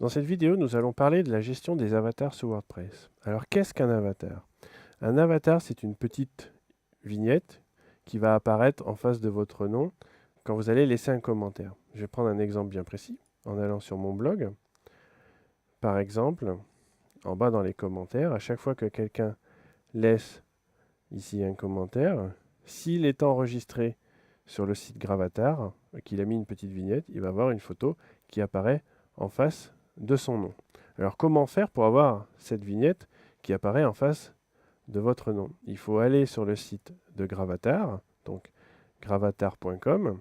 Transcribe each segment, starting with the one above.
Dans cette vidéo, nous allons parler de la gestion des avatars sur WordPress. Alors, qu'est-ce qu'un avatar? Un avatar, c'est une petite vignette qui va apparaître en face de votre nom quand vous allez laisser un commentaire. Je vais prendre un exemple bien précis en allant sur mon blog. Par exemple, en bas dans les commentaires, à chaque fois que quelqu'un laisse ici un commentaire, s'il est enregistré sur le site Gravatar, qu'il a mis une petite vignette, il va avoir une photo qui apparaît en face de son nom. Alors comment faire pour avoir cette vignette qui apparaît en face de votre nom? Il faut aller sur le site de Gravatar, donc gravatar.com,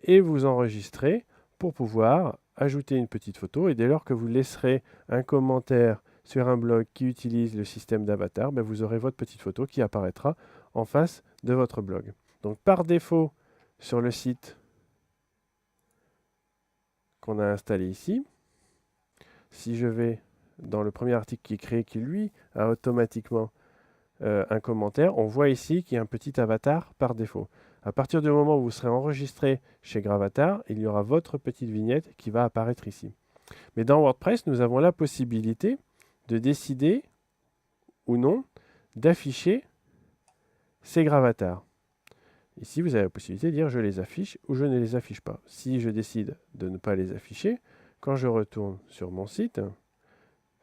et vous enregistrer pour pouvoir ajouter une petite photo. Et dès lors que vous laisserez un commentaire sur un blog qui utilise le système d'avatar, vous aurez votre petite photo qui apparaîtra en face de votre blog. Donc par défaut, sur le site qu'on a installé ici, si je vais dans le premier article qui est créé, qui lui a automatiquement un commentaire, on voit ici qu'il y a un petit avatar par défaut. À partir du moment où vous serez enregistré chez Gravatar, il y aura votre petite vignette qui va apparaître ici. Mais dans WordPress, nous avons la possibilité de décider ou non d'afficher ces Gravatars. Ici, vous avez la possibilité de dire je les affiche ou je ne les affiche pas. Si je décide de ne pas les afficher, quand je retourne sur mon site,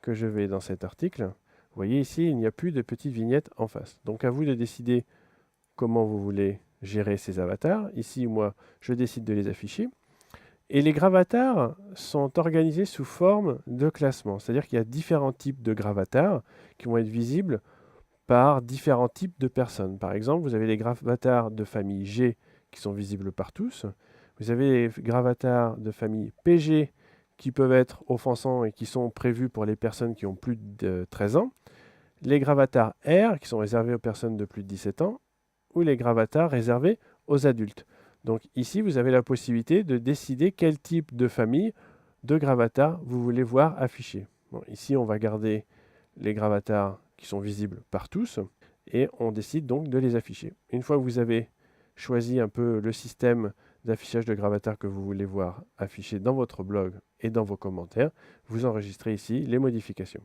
que je vais dans cet article, vous voyez ici, il n'y a plus de petite vignette en face. Donc à vous de décider comment vous voulez gérer ces avatars. Ici, moi, je décide de les afficher. Et les gravatars sont organisés sous forme de classement. C'est-à-dire qu'il y a différents types de gravatars qui vont être visibles par différents types de personnes. Par exemple, vous avez les gravatars de famille G qui sont visibles par tous. Vous avez les gravatars de famille PG qui peuvent être offensants et qui sont prévus pour les personnes qui ont plus de 13 ans. Les gravatars R qui sont réservés aux personnes de plus de 17 ans ou les gravatars réservés aux adultes. Donc ici, vous avez la possibilité de décider quel type de famille de gravatars vous voulez voir affiché. Bon, ici, on va garder les gravatars qui sont visibles par tous et on décide donc de les afficher. Une fois que vous avez choisi un peu le système d'affichage de gravatars que vous voulez voir affiché dans votre blog et dans vos commentaires, vous enregistrez ici les modifications.